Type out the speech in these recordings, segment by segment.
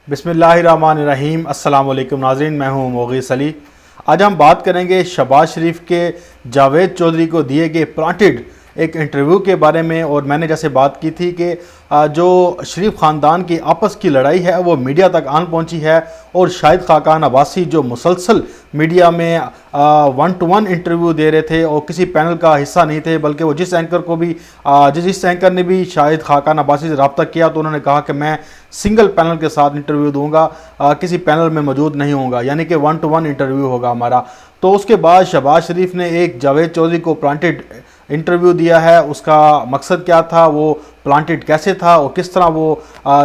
بسم اللہ الرحمن الرحیم۔ السلام علیکم ناظرین، میں ہوں مغیث علی۔ آج ہم بات کریں گے شہباز شریف کے جاوید چودھری کو دیے گئے پلانٹڈ ایک انٹرویو کے بارے میں۔ اور میں نے جیسے بات کی تھی کہ جو شریف خاندان کی آپس کی لڑائی ہے وہ میڈیا تک آن پہنچی ہے، اور شاہد خاقان عباسی جو مسلسل میڈیا میں 1 to 1 انٹرویو دے رہے تھے اور کسی پینل کا حصہ نہیں تھے، بلکہ وہ جس اینکر نے بھی شاہد خاقان عباسی سے رابطہ کیا تو انہوں نے کہا کہ میں سنگل پینل کے ساتھ انٹرویو دوں گا، کسی پینل میں موجود نہیں ہوں گا، یعنی کہ 1 to 1 انٹرویو ہوگا ہمارا۔ تو اس کے بعد شہباز شریف نے ایک جاوید چودھری کو پلانٹڈ انٹرویو دیا ہے۔ اس کا مقصد کیا تھا، وہ پلانٹڈ کیسے تھا اور کس طرح وہ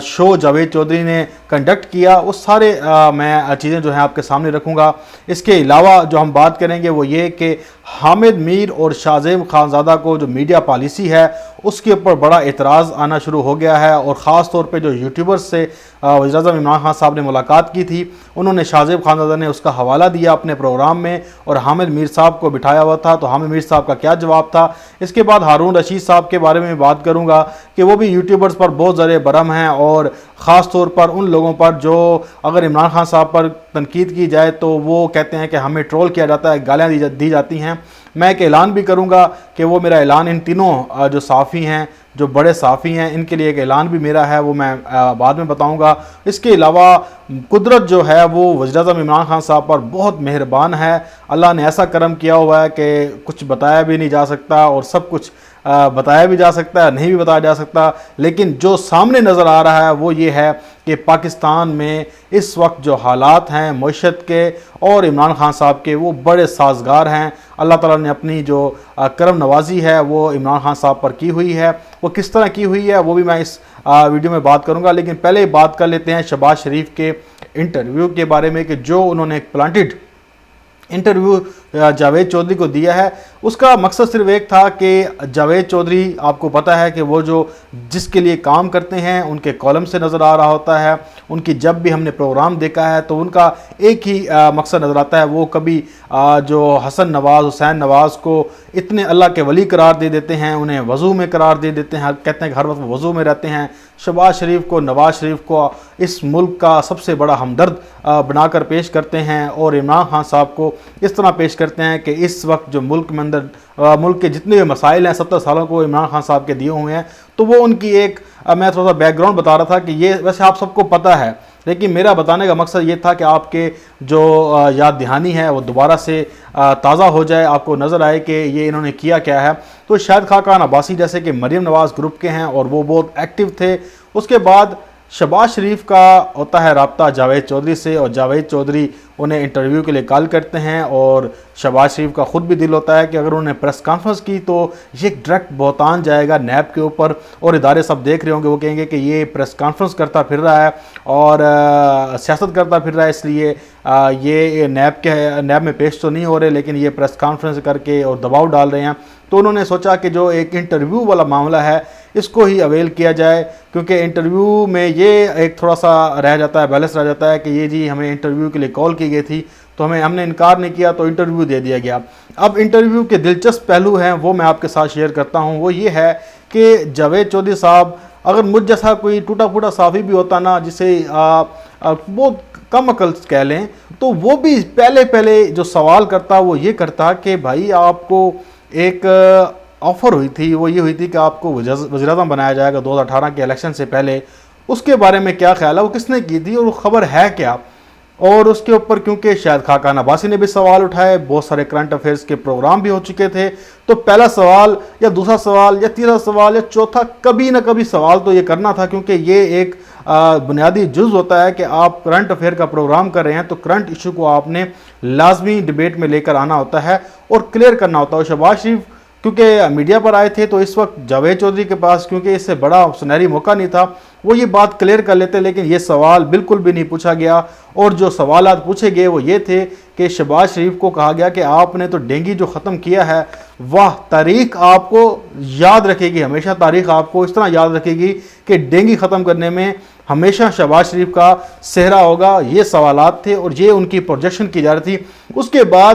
شو جاوید چودھری نے کنڈکٹ کیا، وہ سارے میں چیزیں جو ہیں آپ کے سامنے رکھوں گا۔ اس کے علاوہ جو ہم بات کریں گے وہ یہ کہ حامد میر اور شاہ زیب خانزادہ کو جو میڈیا پالیسی ہے اس کے اوپر بڑا اعتراض آنا شروع ہو گیا ہے، اور خاص طور پہ جو یوٹیوبرز سے وزیر اعظم عمران خان صاحب نے ملاقات کی تھی، انہوں نے شاہ زیب خانزادہ نے اس کا حوالہ دیا اپنے پروگرام میں، اور حامد میر صاحب کو بٹھایا ہوا تھا، تو حامد میر صاحب کا کیا جواب تھا۔ اس کے بعد ہارون رشید صاحب کے بارے میں بات کروں گا کہ وہ بھی یوٹیوبرز پر بہت زیادہ برہم ہیں، اور خاص طور پر ان لوگوں پر جو اگر عمران خان صاحب پر تنقید کی جائے تو وہ کہتے ہیں کہ ہمیں ٹرول کیا جاتا ہے، گالیاں دی جاتی ہیں۔ میں ایک اعلان بھی کروں گا کہ وہ میرا اعلان ان تینوں جو صحافی ہیں، جو بڑے صحافی ہیں، ان کے لیے ایک اعلان بھی میرا ہے، وہ میں بعد میں بتاؤں گا۔ اس کے علاوہ قدرت جو ہے وہ وزیر اعظم عمران خان صاحب پر بہت مہربان ہے، اللہ نے ایسا کرم کیا ہوا ہے کہ کچھ بتایا بھی نہیں جا سکتا، اور سب کچھ بتایا بھی جا سکتا ہے، نہیں بھی بتایا جا سکتا، لیکن جو سامنے نظر آ رہا ہے وہ یہ ہے کہ پاکستان میں اس وقت جو حالات ہیں معیشت کے اور عمران خان صاحب کے، وہ بڑے سازگار ہیں۔ اللہ تعالیٰ نے اپنی جو کرم نوازی ہے وہ عمران خان صاحب پر کی ہوئی ہے، وہ کس طرح کی ہوئی ہے وہ بھی میں اس ویڈیو میں بات کروں گا۔ لیکن پہلے بات کر لیتے ہیں شہباز شریف کے انٹرویو کے بارے میں، کہ جو انہوں نے ایک پلانٹڈ انٹرویو جاوید چودھری کو دیا ہے۔ اس کا مقصد صرف ایک تھا کہ جاوید چودھری، آپ کو پتہ ہے کہ وہ جس کے لیے کام کرتے ہیں ان کے کالم سے نظر آ رہا ہوتا ہے، ان کی جب بھی ہم نے پروگرام دیکھا ہے تو ان کا ایک ہی مقصد نظر آتا ہے، وہ کبھی جو حسن نواز، حسین نواز کو اتنے اللہ کے ولی قرار دے دیتے ہیں، انہیں وضو میں قرار دے دیتے ہیں، کہتے ہیں کہ ہر وقت وہ وضو میں رہتے ہیں۔ شہباز شریف کو، نواز شریف کو اس ملک کا سب سے بڑا ہمدرد بنا کر پیش کرتے ہیں، اور عمران خان صاحب کو اس طرح پیش کرتے ہیں کہ اس وقت جو ملک کے جتنے بھی مسائل ہیں 70 سالوں کو عمران خان صاحب کے دیے ہوئے ہیں۔ تو وہ ان کی ایک میں تھوڑا سا بیک گراؤنڈ بتا رہا تھا کہ یہ ویسے آپ سب کو پتہ ہے، لیکن میرا بتانے کا مقصد یہ تھا کہ آپ کے جو یاد دہانی ہے وہ دوبارہ سے تازہ ہو جائے، آپ کو نظر آئے کہ یہ انہوں نے کیا کیا ہے۔ تو شاہد خاقان عباسی جیسے کہ مریم نواز گروپ کے ہیں اور وہ بہت ایکٹیو تھے۔ اس کے بعد شہباز شریف کا ہوتا ہے رابطہ جاوید چودھری سے، اور جاوید چودھری انہیں انٹرویو کے لیے کال کرتے ہیں، اور شہباز شریف کا خود بھی دل ہوتا ہے کہ اگر انہوں نے پریس کانفرنس کی تو یہ ڈائریکٹ بہتان جائے گا نیب کے اوپر، اور ادارے سب دیکھ رہے ہوں گے، وہ کہیں گے کہ یہ پریس کانفرنس کرتا پھر رہا ہے اور سیاست کرتا پھر رہا ہے، اس لیے یہ نیب میں پیش تو نہیں ہو رہے، لیکن یہ پریس کانفرنس کر کے اور دباؤ ڈال رہے ہیں۔ تو انہوں نے سوچا کہ جو ایک انٹرویو والا معاملہ ہے اس کو ہی اویل کیا جائے، کیونکہ انٹرویو میں یہ ایک تھوڑا سا رہ جاتا ہے، بیلنس رہ جاتا ہے کہ یہ جی ہمیں انٹرویو کے لیے کال کی گئی تھی تو ہم نے انکار نہیں کیا تو انٹرویو دے دیا گیا۔ اب انٹرویو کے دلچسپ پہلو ہیں وہ میں آپ کے ساتھ شیئر کرتا ہوں، وہ یہ ہے کہ جاوید چودھری صاحب اگر مجھ جیسا کوئی ٹوٹا پھوٹا صحافی بھی ہوتا نا، جسے بہت کم عقل کہہ لیں، تو وہ بھی پہلے جو سوال کرتا وہ یہ کرتا کہ بھائی آپ کو ایک آفر ہوئی تھی، وہ یہ ہوئی تھی کہ آپ کو وزیر اعظم بنایا جائے گا 2018 کے الیکشن سے پہلے، اس کے بارے میں کیا خیال ہے، وہ کس نے کی تھی اور وہ خبر ہے کیا۔ اور اس کے اوپر کیونکہ شاہد خاقان عباسی نے بھی سوال اٹھائے، بہت سارے کرنٹ افیئرس کے پروگرام بھی ہو چکے تھے، تو پہلا سوال یا دوسرا سوال یا تیسرا سوال یا چوتھا کبھی نہ کبھی سوال تو یہ کرنا تھا، کیونکہ یہ ایک بنیادی جز ہوتا ہے کہ آپ کرنٹ افیئر کا پروگرام کر رہے ہیں تو کرنٹ ایشو کو آپ نے لازمی ڈیبیٹ میں لے کر آنا ہوتا ہے اور کلیئر کرنا ہوتا ہے۔ شہباز شریف کیونکہ میڈیا پر آئے تھے تو اس وقت جاوید چودھری کے پاس کیونکہ اس سے بڑا سنہری موقع نہیں تھا، وہ یہ بات کلیئر کر لیتے، لیکن یہ سوال بالکل بھی نہیں پوچھا گیا، اور جو سوالات پوچھے گئے وہ یہ تھے کہ شہباز شریف کو کہا گیا کہ آپ نے تو ڈینگی جو ختم کیا ہے، واہ تاریخ آپ کو یاد رکھے گی، ہمیشہ تاریخ آپ کو اس طرح یاد رکھے گی کہ ڈینگی ختم کرنے میں ہمیشہ شہباز شریف کا صحرا ہوگا۔ یہ سوالات تھے اور یہ ان کی پروجیکشن کی جا رہی تھی۔ اس کے بعد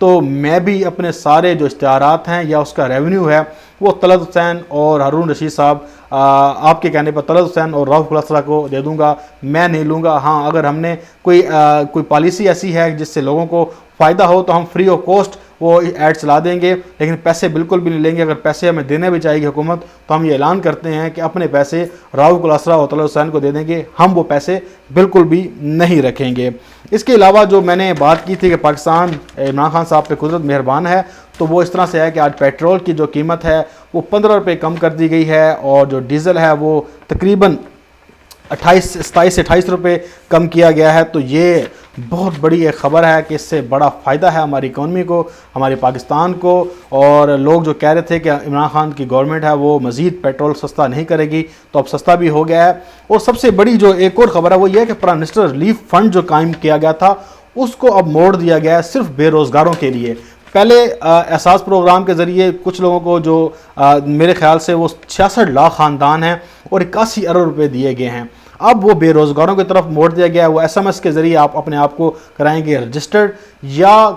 تو میں بھی اپنے سارے جو اشتہارات ہیں یا اس کا ریونیو ہے وہ طلعت حسین اور ہارون رشید صاحب آپ کے کہنے پر طلعت حسین اور رؤف قلسرہ کو دے دوں گا، میں نہیں لوں گا۔ ہاں اگر ہم نے کوئی پالیسی ایسی ہے جس سے لوگوں کو فائدہ ہو تو ہم فری آف کاسٹ وہ ایڈ چلا دیں گے، لیکن پیسے بالکل بھی نہیں لیں گے۔ اگر پیسے ہمیں دینے بھی چاہے گی حکومت تو ہم یہ اعلان کرتے ہیں کہ اپنے پیسے رؤف قلسرہ اور طلعت حسین کو دے دیں گے، ہم وہ پیسے بالکل بھی نہیں رکھیں گے۔ اس کے علاوہ جو میں نے بات کی تھی کہ پاکستان عمران خان صاحب پہ قدرت مہربان ہے، تو وہ اس طرح سے ہے کہ آج پیٹرول کی جو قیمت ہے وہ 15 روپے کم کر دی گئی ہے، اور جو ڈیزل ہے وہ تقریباً 27 سے 28 روپے کم کیا گیا ہے۔ تو یہ بہت بڑی ایک خبر ہے کہ اس سے بڑا فائدہ ہے ہماری اکانومی کو، ہمارے پاکستان کو۔ اور لوگ جو کہہ رہے تھے کہ عمران خان کی گورنمنٹ ہے وہ مزید پیٹرول سستا نہیں کرے گی، تو اب سستا بھی ہو گیا ہے۔ اور سب سے بڑی جو ایک اور خبر ہے وہ یہ ہے کہ پرائم منسٹر ریلیف فنڈ جو قائم کیا گیا تھا اس کو اب موڑ دیا گیا ہے صرف بے روزگاروں کے لیے۔ پہلے احساس پروگرام کے ذریعے کچھ لوگوں کو جو میرے خیال سے وہ 66 لاکھ خاندان ہیں اور 81 ارب روپے دیے گئے ہیں، اب وہ بے روزگاروں کی طرف موڑ دیا گیا ہے۔ وہ ایس ایم ایس کے ذریعے آپ اپنے آپ کو کرائیں گے رجسٹرڈ، یا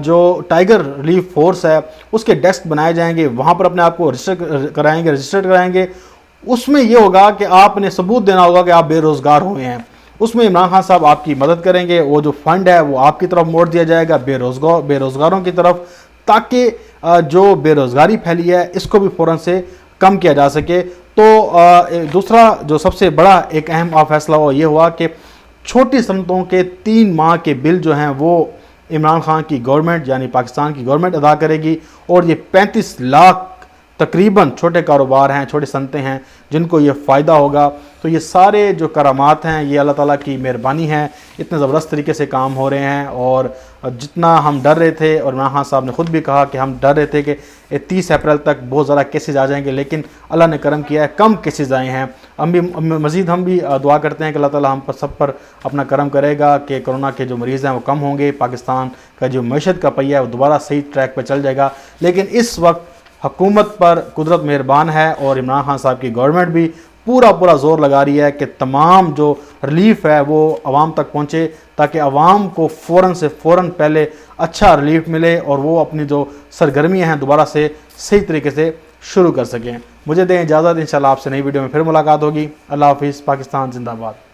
جو ٹائیگر ریلیف فورس ہے اس کے ڈیسک بنائے جائیں گے، وہاں پر اپنے آپ کو رجسٹرڈ کرائیں گے۔ اس میں یہ ہوگا کہ آپ نے ثبوت دینا ہوگا کہ آپ بے روزگار ہوئے ہیں، اس میں عمران خان صاحب آپ کی مدد کریں گے۔ وہ جو فنڈ ہے وہ آپ کی طرف موڑ دیا جائے گا بے روزگاروں کی طرف، تاکہ جو بے روزگاری پھیلی ہے اس کو بھی فوراً سے کم کیا جا سکے۔ تو دوسرا جو سب سے بڑا ایک اہم فیصلہ وہ یہ ہوا کہ چھوٹی صنعتوں کے 3 ماہ کے بل جو ہیں وہ عمران خان کی گورنمنٹ یعنی پاکستان کی گورنمنٹ ادا کرے گی، اور یہ 35 لاکھ تقریباً چھوٹے کاروبار ہیں، چھوٹی صنعتیں ہیں جن کو یہ فائدہ ہوگا۔ تو یہ سارے جو کرامات ہیں یہ اللہ تعالیٰ کی مہربانی ہے، اتنے زبردست طریقے سے کام ہو رہے ہیں۔ اور جتنا ہم ڈر رہے تھے، اور عمران خان صاحب نے خود بھی کہا کہ ہم ڈر رہے تھے کہ 30 اپریل تک بہت زیادہ کیسز آ جائیں گے، لیکن اللہ نے کرم کیا ہے، کم کیسز آئے ہیں۔ مزید ہم بھی دعا کرتے ہیں کہ اللہ تعالیٰ ہم پر سب پر اپنا کرم کرے گا کہ کرونا کے جو مریض ہیں وہ کم ہوں گے، پاکستان کا جو معیشت کا پہیہ ہے وہ دوبارہ صحیح ٹریک پہ چل جائے گا۔ لیکن اس وقت حکومت پر قدرت مہربان ہے، اور عمران خان صاحب کی گورنمنٹ بھی پورا زور لگا رہی ہے کہ تمام جو ریلیف ہے وہ عوام تک پہنچے، تاکہ عوام کو فوراً پہلے اچھا ریلیف ملے اور وہ اپنی جو سرگرمیاں ہیں دوبارہ سے صحیح طریقے سے شروع کر سکیں۔ مجھے دیں اجازت، انشاءاللہ آپ سے نئی ویڈیو میں پھر ملاقات ہوگی۔ اللہ حافظ، پاکستان زندہ باد۔